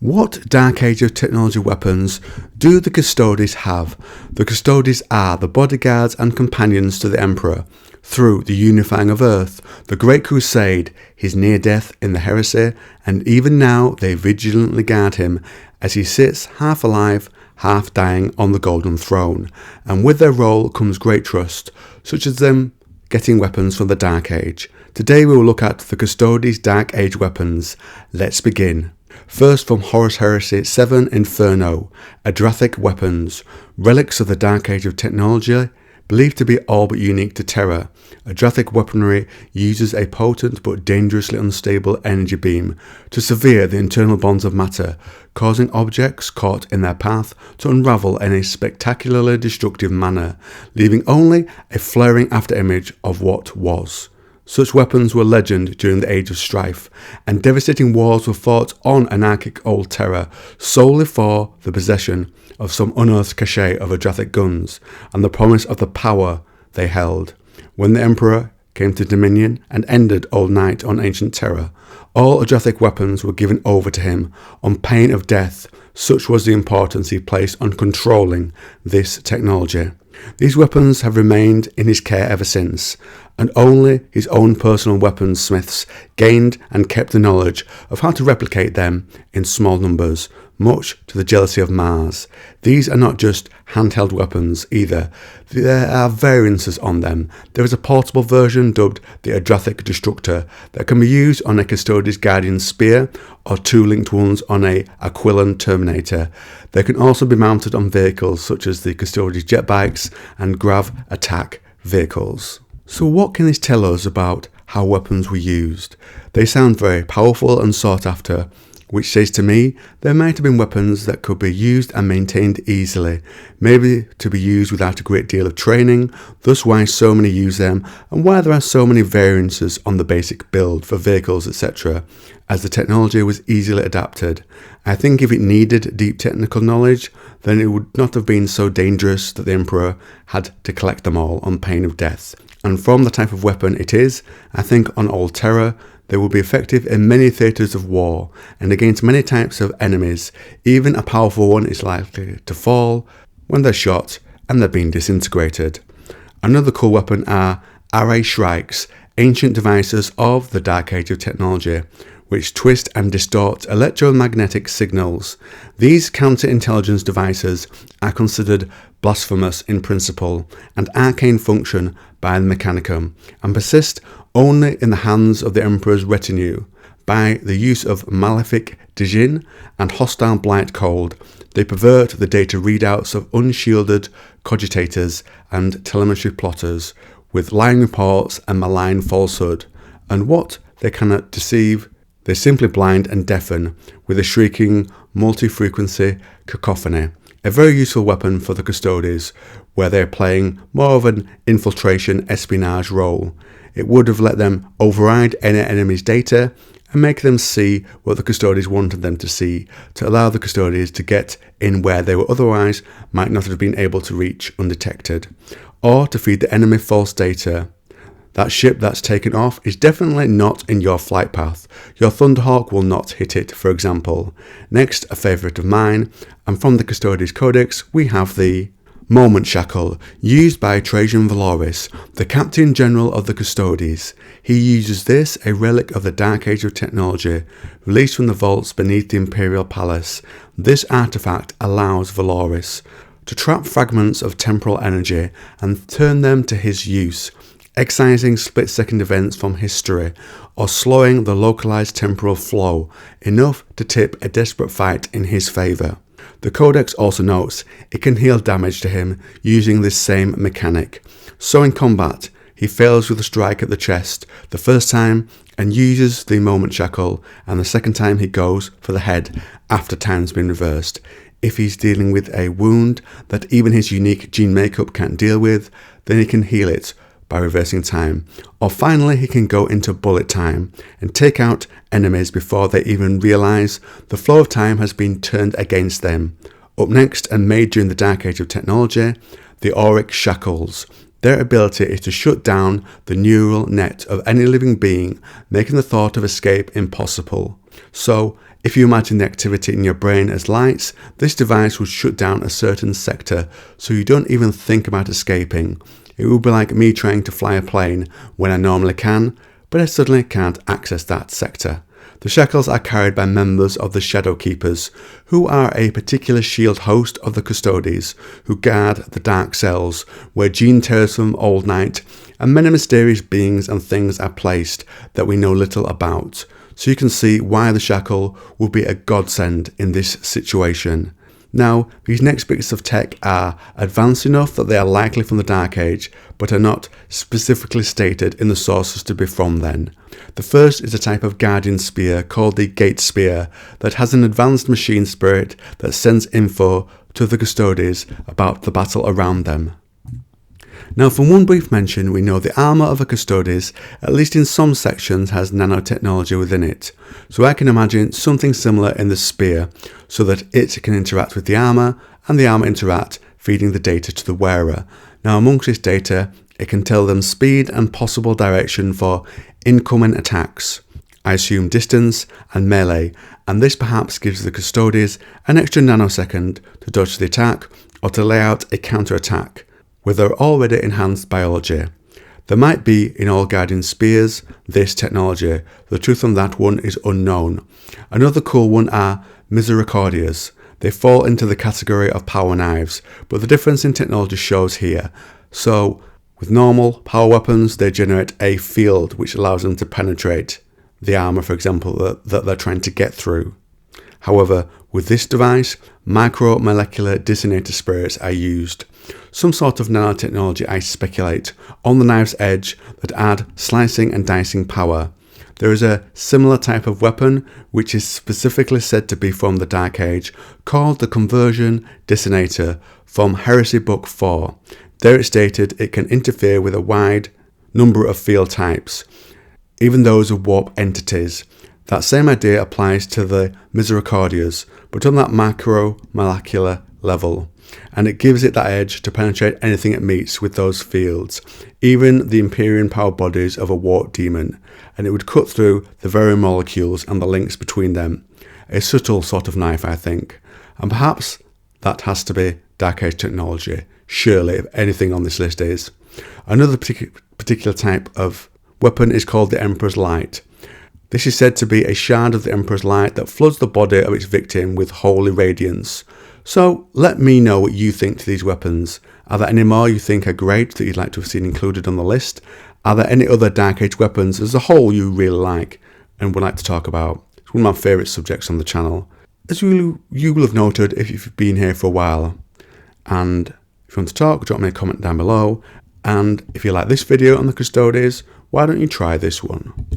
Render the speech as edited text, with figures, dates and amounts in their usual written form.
What Dark Age of technology weapons do the Custodes have? The Custodes are the bodyguards and companions to the Emperor through the unifying of Earth, the Great Crusade, his near death in the Heresy, and even now they vigilantly guard him as he sits half alive, half dying on the Golden Throne. And with their role comes great trust, such as them getting weapons from the Dark Age. Today we will look at the Custodes Dark Age weapons. Let's begin. First, from Horus Heresy 7 Inferno, Adrathic weapons, relics of the Dark Age of technology, believed to be all but unique to Terra. Adrathic weaponry uses a potent but dangerously unstable energy beam to sever the internal bonds of matter, causing objects caught in their path to unravel in a spectacularly destructive manner, leaving only a flaring afterimage of what was. Such weapons were legend during the Age of Strife, and devastating wars were fought on anarchic old Terra solely for the possession of some unearthed cache of Adrathic guns and the promise of the power they held. When the Emperor came to Dominion and ended all night on ancient Terra, all Adrathic weapons were given over to him on pain of death. Such was the importance he placed on controlling this technology. These weapons have remained in his care ever since, and only his own personal weaponsmiths gained and kept the knowledge of how to replicate them in small numbers, much to the jealousy of Mars. These are not just handheld weapons either, there are variances on them. There is a portable version dubbed the Adrathic Destructor that can be used on a Custodes Guardian Spear or two linked ones on a Aquilan Terminator. They can also be mounted on vehicles such as the Custodes jet bikes and grav attack vehicles. So what can this tell us about how weapons were used? They sound very powerful and sought after, which says to me there might have been weapons that could be used and maintained easily, maybe to be used without a great deal of training, thus why so many use them and why there are so many variances on the basic build for vehicles etc, as the technology was easily adapted. I think if it needed deep technical knowledge, then it would not have been so dangerous that the Emperor had to collect them all on pain of death. And from the type of weapon it is, I think on old Terra, they will be effective in many theatres of war and against many types of enemies. Even a powerful one is likely to fall when they're shot and they're being disintegrated. Another cool weapon are shrikes, ancient devices of the Dark Age of technology, which twist and distort electromagnetic signals. These counterintelligence devices are considered blasphemous in principle and arcane function by the Mechanicum, and persist only in the hands of the Emperor's retinue. By the use of malefic djinn and hostile blight cold, they pervert the data readouts of unshielded cogitators and telemetry plotters with lying reports and malign falsehood, and what they cannot deceive, they simply blind and deafen with a shrieking multi-frequency cacophony. A very useful weapon for the Custodes, where they are playing more of an infiltration espionage role. It would have let them override any enemy's data and make them see what the Custodes wanted them to see, to allow the Custodes to get in where they were otherwise might not have been able to reach undetected, or to feed the enemy false data. That ship that's taken off is definitely not in your flight path. Your Thunderhawk will not hit it, for example. Next, a favourite of mine, and from the Custodes Codex, we have the Moment Shackle, used by Trajan Valoris, the Captain General of the Custodes. He uses this, a relic of the Dark Age of technology, released from the vaults beneath the Imperial Palace. This artifact allows Valoris to trap fragments of temporal energy and turn them to his use, excising split-second events from history, or slowing the localized temporal flow, enough to tip a desperate fight in his favour. The Codex also notes it can heal damage to him using this same mechanic. So in combat, he fails with a strike at the chest the first time and uses the Moment Shackle, and the second time he goes for the head after time's been reversed. If he's dealing with a wound that even his unique gene makeup can't deal with, then he can heal it by reversing time. Or finally, he can go into bullet time and take out enemies before they even realise the flow of time has been turned against them. Up next, and made during the Dark Age of technology, the Oric shackles. Their ability is to shut down the neural net of any living being, making the thought of escape impossible. So, If you imagine the activity in your brain as lights, this device would shut down a certain sector so you don't even think about escaping. It would be like me trying to fly a plane when I normally can, but I suddenly can't access that sector. The shackles are carried by members of the Shadow Keepers, who are a particular shield host of the Custodes, who guard the dark cells where gene terrors from Old Night and many mysterious beings and things are placed that we know little about. So you can see why the shackle would be a godsend in this situation. Now, these next bits of tech are advanced enough that they are likely from the Dark Age, but are not specifically stated in the sources to be from then. The first is a type of guardian spear called the Gate Spear that has an advanced machine spirit that sends info to the Custodes about the battle around them. Now, from one brief mention, we know the armour of a Custodes, at least in some sections, has nanotechnology within it. So I can imagine something similar in the spear, so that it can interact with the armour, and the armour interact, feeding the data to the wearer. Now, amongst this data, it can tell them speed and possible direction for incoming attacks. I assume distance and melee, and this perhaps gives the Custodes an extra nanosecond to dodge the attack, or to lay out a counter-attack with their already enhanced biology. There might be in all guardian spears this technology. The truth on that one is unknown. Another cool one are misericordias. They fall into the category of power knives, but the difference in technology shows here. So with normal power weapons, they generate a field which allows them to penetrate the armour, for example, that they're trying to get through. However, with this device, micromolecular detonator spirits are used. Some sort of nanotechnology, I speculate, on the knife's edge that add slicing and dicing power. There is a similar type of weapon, which is specifically said to be from the Dark Age, called the Conversion Detonator from Heresy Book 4. There it's stated it can interfere with a wide number of field types, even those of warp entities. That same idea applies to the misericordias, but on that macromolecular level, and it gives it that edge to penetrate anything it meets with those fields, even the Empyrean power bodies of a warp demon, and it would cut through the very molecules and the links between them. A subtle sort of knife, I think, and perhaps that has to be Dark Age technology, surely, if anything on this list is. Another particular type of weapon is called the Emperor's Light. This is said to be a shard of the Emperor's Light that floods the body of its victim with holy radiance. So let me know what you think to these weapons. Are there any more you think are great that you'd like to have seen included on the list? Are there any other Dark Age weapons as a whole you really like and would like to talk about? It's one of my favourite subjects on the channel. As you will have noted if you've been here for a while. And if you want to talk, drop me a comment down below. And if you like this video on the Custodes, why don't you try this one?